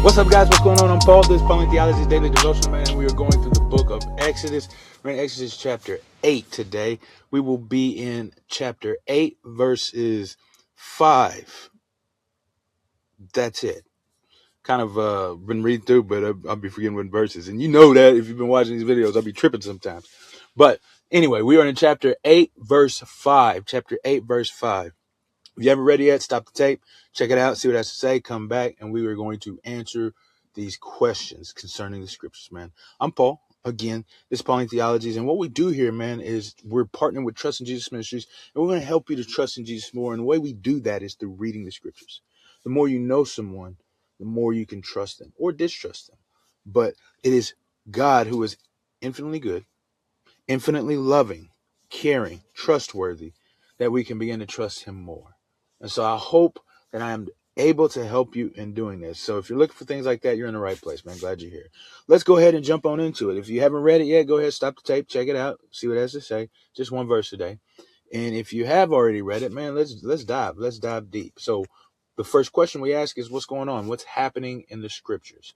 What's up, guys? What's going on? I'm Paul. This is Paul Theology's Daily Devotional, man. We are going through the book of Exodus. We're in Exodus chapter 8 today. We will be in chapter 8, verses 5. That's it. Kind of been reading through, but I'll be forgetting what verses. And you know that if you've been watching these videos, I'll be tripping sometimes. But anyway, we are in chapter 8, verse 5. Chapter 8, verse 5. If you haven't read it yet, stop the tape, check it out, see what it has to say, come back, and we are going to answer these questions concerning the scriptures, man. I'm Paul. Again, this is Pauline Theologies, and what we do here, man, is we're partnering with Trust in Jesus Ministries, and we're going to help you to trust in Jesus more, and the way we do that is through reading the scriptures. The more you know someone, the more you can trust them or distrust them. But it is God who is infinitely good, infinitely loving, caring, trustworthy, that we can begin to trust him more. And so I hope that I am able to help you in doing this. So if you're looking for things like that, you're in the right place, man. Glad you're here. Let's go ahead and jump on into it. If you haven't read it yet, go ahead, stop the tape, check it out, see what it has to say. Just one verse today. And if you have already read it, man, let's dive deep. So the first question we ask is, what's going on? What's happening in the scriptures?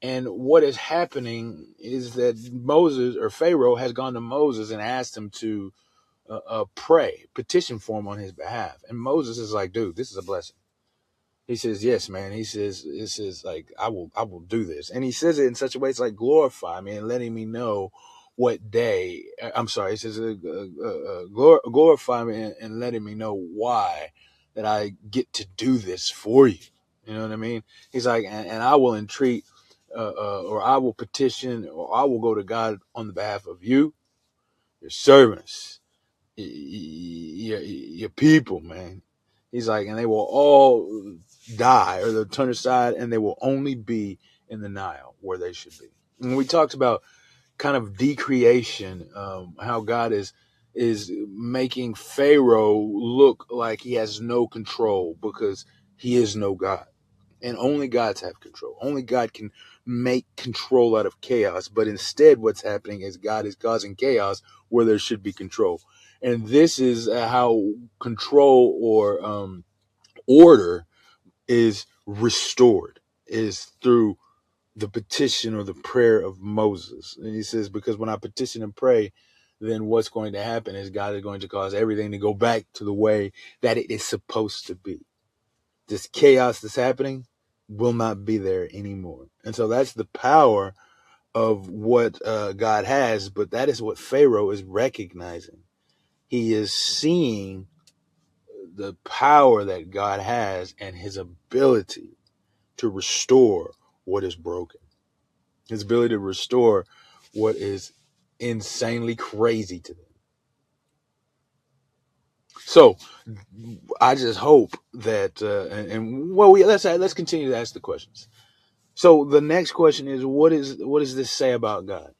And what is happening is that Moses, or Pharaoh, has gone to Moses and asked him to pray, petition for him on his behalf. And Moses is like, dude, this is a blessing. He says, yes, man. He says, like, I will do this. And he says it in such a way, it's like, glorify me and letting me know what day. I'm sorry. He says, glorify me and letting me know why that I get to do this for you. You know what I mean? He's like, and I will entreat, or I will petition, or I will go to God on the behalf of you, your servants, your people, man. He's like, and they will all die, or they'll turn aside, and they will only be in the Nile where they should be. And we talked about kind of decreation, how God is making Pharaoh look like he has no control because he is no God. And only gods have control. Only God can make control out of chaos. But instead, what's happening is God is causing chaos where there should be control. And this is how control or order is restored, is through the petition or the prayer of Moses. And he says, because when I petition and pray, then what's going to happen is God is going to cause everything to go back to the way that it is supposed to be. This chaos that's happening will not be there anymore. And so that's the power of what God has, but that is what Pharaoh is recognizing. He is seeing the power that God has and his ability to restore what is broken. His ability to restore what is insanely crazy to them. So I just hope that, let's continue to ask the questions. So the next question is, what does this say about God?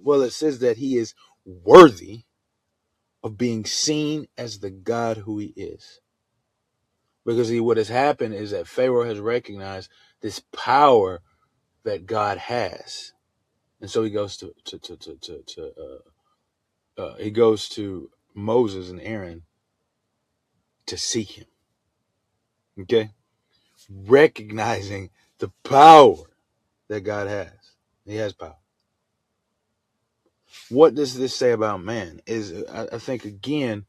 Well, it says that he is worthy of being seen as the God who he is. Because what has happened is that Pharaoh has recognized this power that God has. And so he goes to Moses and Aaron to seek him. Okay? Recognizing the power that God has. He has power. What does this say about man? I think, again,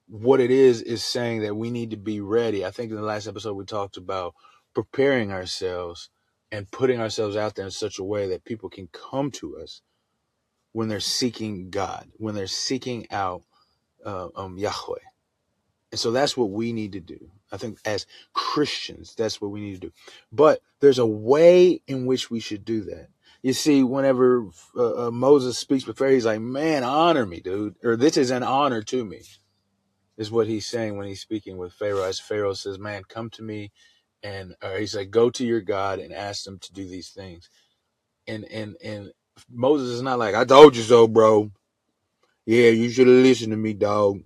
what it is saying that we need to be ready. I think in the last episode we talked about preparing ourselves and putting ourselves out there in such a way that people can come to us when they're seeking God, when they're seeking out Yahweh. And so that's what we need to do. I think as Christians, that's what we need to do. But there's a way in which we should do that. You see, whenever Moses speaks with Pharaoh, he's like, man, honor me, dude. Or this is an honor to me, is what he's saying when he's speaking with Pharaoh. As Pharaoh says, man, come to me. And he's like, go to your God and ask them to do these things. And Moses is not like, I told you so, bro. Yeah, you should have listened to me, dog.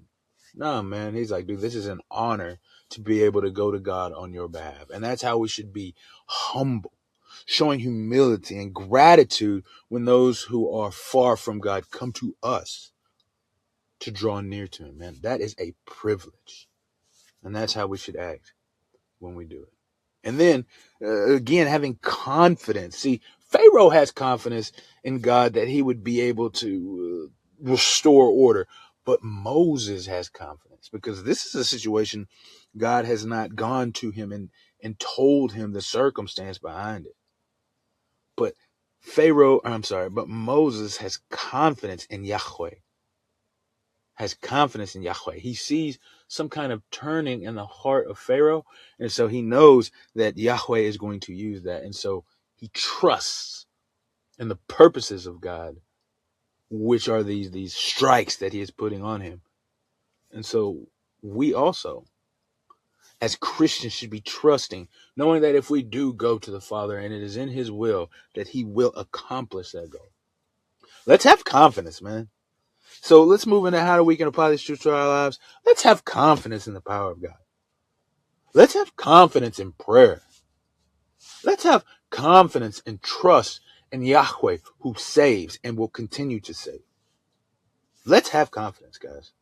No, man. He's like, dude, this is an honor to be able to go to God on your behalf. And that's how we should be humble, showing humility and gratitude when those who are far from God come to us to draw near to him, man. That is a privilege. And that's how we should act when we do it. And then again, having confidence. See, Pharaoh has confidence in God that he would be able to restore order. But Moses has confidence because this is a situation God has not gone to him and told him the circumstance behind it. But but Moses has confidence in Yahweh. Has confidence in Yahweh. He sees some kind of turning in the heart of Pharaoh. And so he knows that Yahweh is going to use that. And so he trusts in the purposes of God, which are these strikes that he is putting on him. And so we also, as Christians, should be trusting, knowing that if we do go to the Father and it is in his will, that he will accomplish that goal. Let's have confidence, man. So let's move into how we can apply these truths to our lives. Let's have confidence in the power of God. Let's have confidence in prayer. Let's have confidence and trust in Yahweh who saves and will continue to save. Let's have confidence, guys.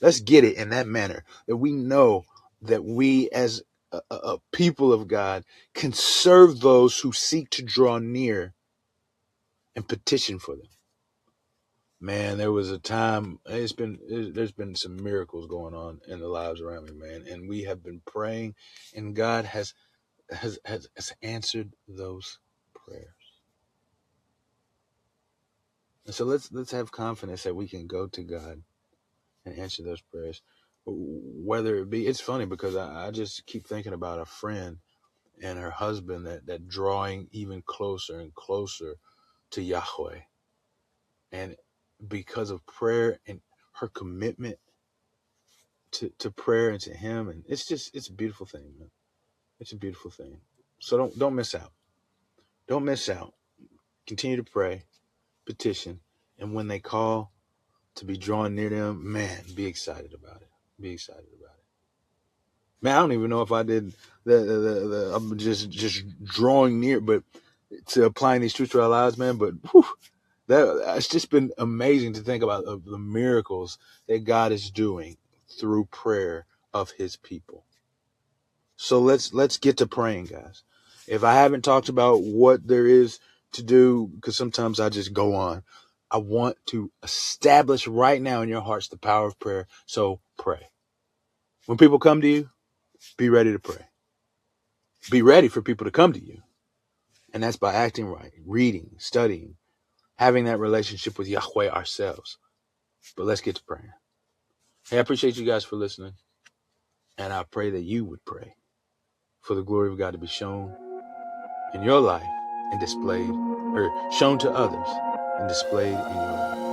Let's get it in that manner that we know that we as a people of God can serve those who seek to draw near and petition for them. Man, there was a time, there's been some miracles going on in the lives around me, man. And we have been praying and God has answered those prayers. And so let's have confidence that we can go to God and answer those prayers. Whether it be, it's funny because I just keep thinking about a friend and her husband that drawing even closer and closer to Yahweh. And because of prayer and her commitment to prayer and to him, and it's a beautiful thing, man. It's a beautiful thing. So don't miss out. Don't miss out. Continue to pray, petition, and when they call to be drawn near them, man, be excited about it. Be excited about it. Man, I don't even know if I did the I'm just drawing near, but to applying these truths to our lives, man. But whew, it's just been amazing to think about the miracles that God is doing through prayer of his people. So let's get to praying, guys. If I haven't talked about what there is to do, because sometimes I just go on, I want to establish right now in your hearts the power of prayer. So pray. When people come to you, be ready to pray. Be ready for people to come to you. And that's by acting right, reading, studying, having that relationship with Yahweh ourselves. But let's get to praying. Hey, I appreciate you guys for listening. And I pray that you would pray for the glory of God to be shown in your life and displayed, or shown to others and displayed in your life.